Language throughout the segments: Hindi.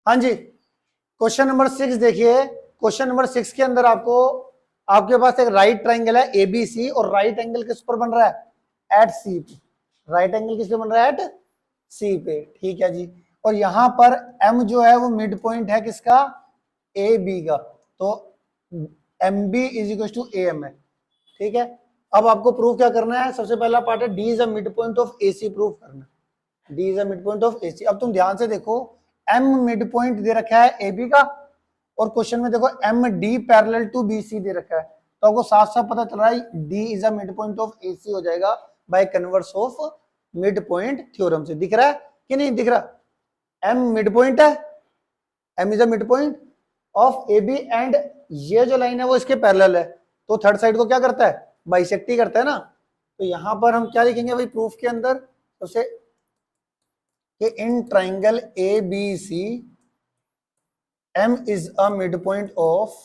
हाँ जी, क्वेश्चन नंबर 6 देखिए। क्वेश्चन नंबर 6 के अंदर आपके पास एक राइट ट्राइंगल है एबीसी और राइट एंगल किस पर बन रहा है? एट सी पे। राइट एंगल किस पे बन रहा है? एट सी पे। ठीक है जी। और यहां पर एम जो है वो मिड पॉइंट है किसका? ए बी का। तो M B is equal to A M है। ठीक है। अब आपको प्रूव क्या करना है? सबसे पहला पार्ट है D is a mid point of A C. Prove करना। D is a mid point of A C. अब तुम ध्यान से देखो, एम मिड पॉइंट दे रखा है ए बी का और क्वेश्चन में देखो M D parallel to B C दे रखा है। तो आपको साफ साफ पता चल रहा है D is a mid point of A C हो जाएगा by converse of mid point theorem से। दिख रहा है कि नहीं दिख रहा? एम मिड पॉइंट है, M is a mid point of A B and ये जो लाइन है वो इसके पैरेलल है। तो थर्ड साइड को क्या करता है? बाइसेक्ट ही करता है ना। तो यहां पर हम क्या लिखेंगे भाई प्रूफ के अंदर? सबसे कि in triangle A B C M is a midpoint of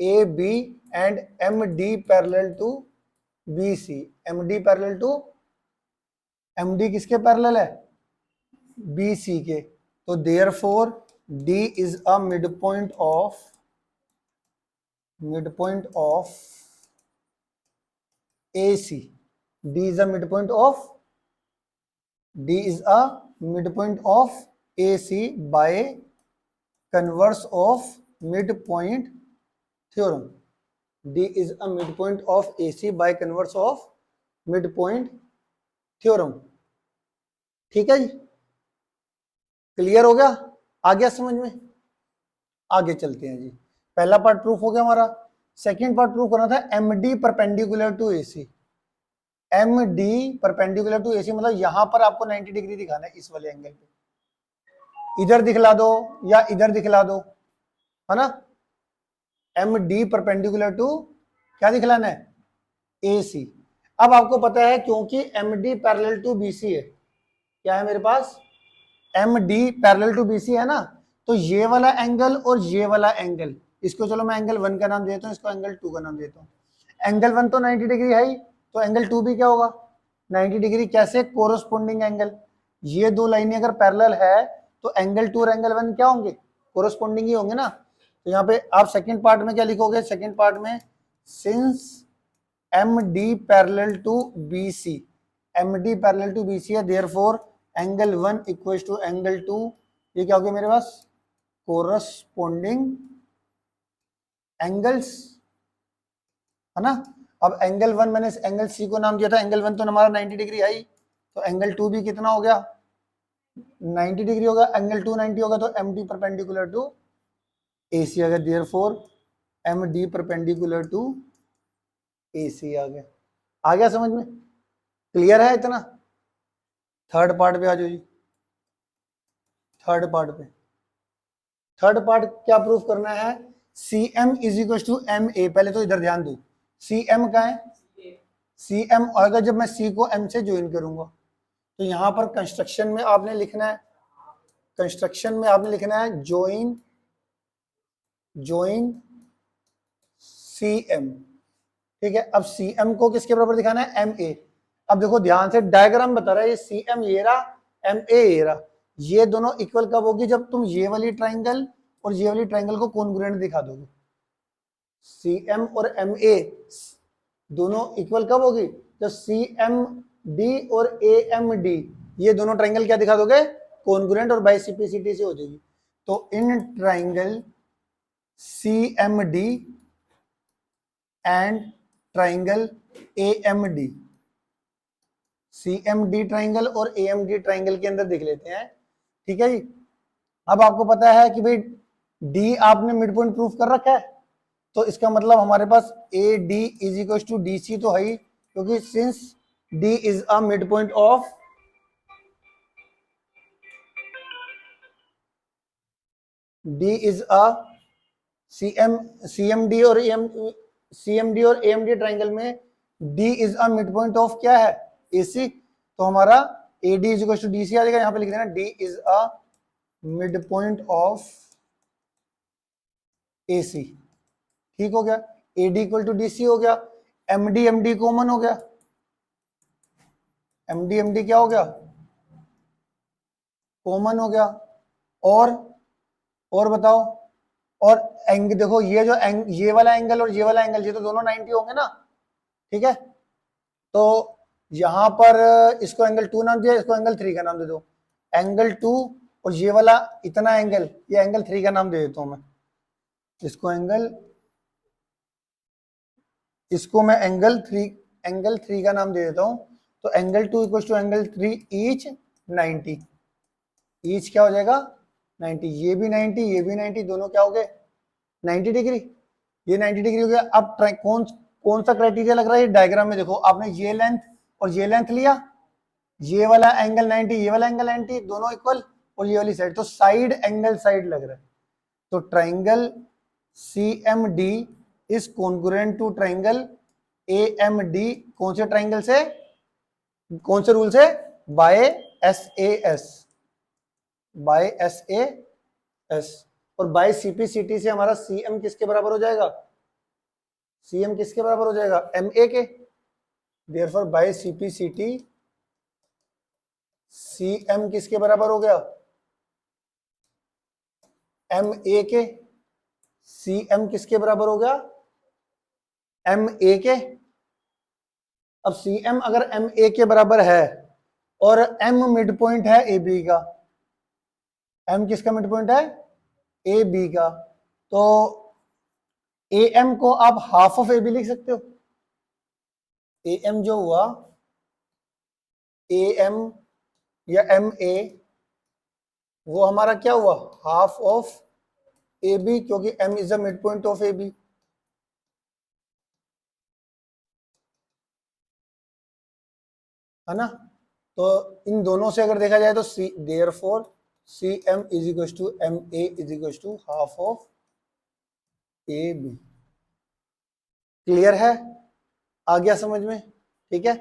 AB and MD parallel to BC. MD parallel to MD किसके पैरेलल है? BC के। तो therefore D is a midpoint of AC. D is a midpoint of AC by converse of midpoint theorem. D is a midpoint of AC by converse of midpoint theorem. ठीक है जी, क्लियर हो गया? आ गया समझ में? आगे चलते हैं जी। पहला पार्ट प्रूफ हो गया हमारा। सेकंड पार्ट प्रूफ करना था M D perpendicular to AC. M D perpendicular to AC मतलब यहां पर आपको 90 डिग्री दिखाना है इस वाले एंगल पे। इधर दिखला दो या इधर दिखला दो, है ना। एम डी परपेंडिकुलर टू क्या दिखलाना है? A C. अब आपको पता है क्योंकि M D parallel to B C है, क्या है मेरे पास? M D parallel to B C है ना। तो ये वाला एंगल और ये वाला एंगल, इसको चलो मैं एंगल 1 का नाम देता हूँ, इसको एंगल 2 का नाम देता हूँ। एंगल 1 तो 90 डिग्री है ही, तो एंगल 2 भी क्या होगा? 90 डिग्री। कैसे? Corresponding angle. ये दो लाइनें अगर पैरेलल है तो एंगल 2 और एंगल 1 क्या होंगे? कोरोस्पोंडिंग ही होंगे ना। तो यहाँ पे आप सेकंड पार्ट में क्या लिखोगे? सेकंड पार्ट में since M D parallel to B C, M D parallel to B C है, therefore angle 1 equal to angle 2। ये क्या हो गया मेरे पास? कोरस्पोंडिंग एंगल्स, है ना। अब एंगल 1 मैंने एंगल सी को नाम दिया था, एंगल 1 तो हमारा 90 डिग्री आई, तो एंगल 2 भी कितना हो गया? 90 डिग्री होगा। एंगल 2 90 होगा, तो M D perpendicular to A C आ गया। Therefore M D perpendicular to A C आ गया। आ गया समझ में? क्लियर है इतना? थर्ड पार्ट पे आ जाओ जी। थर्ड पार्ट पे, थर्ड पार्ट क्या प्रूफ करना है? C M is equal to M A. पहले तो इधर ध्यान दो, सी एम का है, सी एम आएगा जब मैं सी को एम से ज्वाइन करूंगा। तो यहां पर कंस्ट्रक्शन में आपने लिखना है, कंस्ट्रक्शन में आपने लिखना है ज्वाइन सी एम। ठीक है। अब सी एम को किसके बराबर दिखाना है? M A. अब देखो ध्यान से, डायग्राम बता रहा है ये सी एम ये रहा, एम ए ये रहा। ये दोनों इक्वल कब होगी? जब तुम ये वाली ट्राइंगल और ये वाली ट्राइंगल को कॉन्ग्रुएंट दिखा दोगे। सी एम और एम ए दोनों इक्वल कब होगी? जब सी एम डी और ए एम डी ये दोनों ट्राइंगल क्या दिखा दोगे? कॉन्ग्रुएंट और बाइसिपिसिटी से हो जाएगी। तो in triangle C M D and triangle A M D, C M D triangle और ए एम डी ट्राइंगल के अंदर देख लेते हैं। ठीक है जी। अब आपको पता है कि भाई डी आपने मिड पॉइंट प्रूफ कर रखा है, तो इसका मतलब हमारे पास A D is equal to D C तो है ही, क्योंकि since D is a mid point of D is a C M D और एम सी एम डी और ए एम डी ट्राइंगल में D is a mid point of क्या है? A C. तो हमारा A D is equal to D C आ जाएगा। यहां पे लिख देना D is a mid point of A C. ठीक हो गया। A D equal to D C हो गया। एम डी कॉमन हो गया। एम डी क्या हो गया? कॉमन हो गया। और और बताओ, और एंगल देखो, ये जो ये वाला एंगल और ये वाला एंगल, ये तो दोनों 90 होंगे ना, ठीक है। तो यहां पर इसको एंगल 2 नाम दिया, इसको एंगल 3 का नाम दे दो। एंगल 2 और ये वाला इतना एंगल, ये एंगल 3 का नाम दे देता हूं मैं। इसको मैं एंगल 3 का नाम दे देता हूं। तो angle 2 equal to angle 3 each 90। Each क्या हो जाएगा 90, ये भी 90, ये भी 90, दोनों क्या हो गए 90 डिग्री। ये 90 डिग्री हो गया। अब कौन कौन सा क्राइटेरिया लग रहा है डायग्राम में, देखो आपने ये लेंथ और ये लेंथ लिया, ये वाला एंगल 90, ये वाला एंगल 90, दोनों इक्वल, और ये वाली साइड, तो साइड एंगल साइड लग रहा है। तो triangle CMD is congruent to triangle AMD। कौन से ट्राइंगल से, कौन से रूल से, बाय SAS, बाय SAS। और बाय CPCT से हमारा CM किसके बराबर हो जाएगा, CM किसके बराबर हो जाएगा, MA के। देयरफॉर बाय CPCT CM किसके बराबर हो गया, MA के। CM किसके बराबर हो गया, MA के। अब CM अगर MA के बराबर है और M मिड पॉइंट है AB का, M किसका मिड पॉइंट है, AB का, तो AM को आप हाफ ऑफ AB लिख सकते हो। AM जो हुआ, AM या MA, वो हमारा क्या हुआ, हाफ ऑफ AB, क्योंकि M is the mid point of AB। है ना। तो इन दोनों से अगर देखा जाए तो therefore CM is equal to MA is equal to half of AB। Clear है, आ गया समझ में, ठीक है।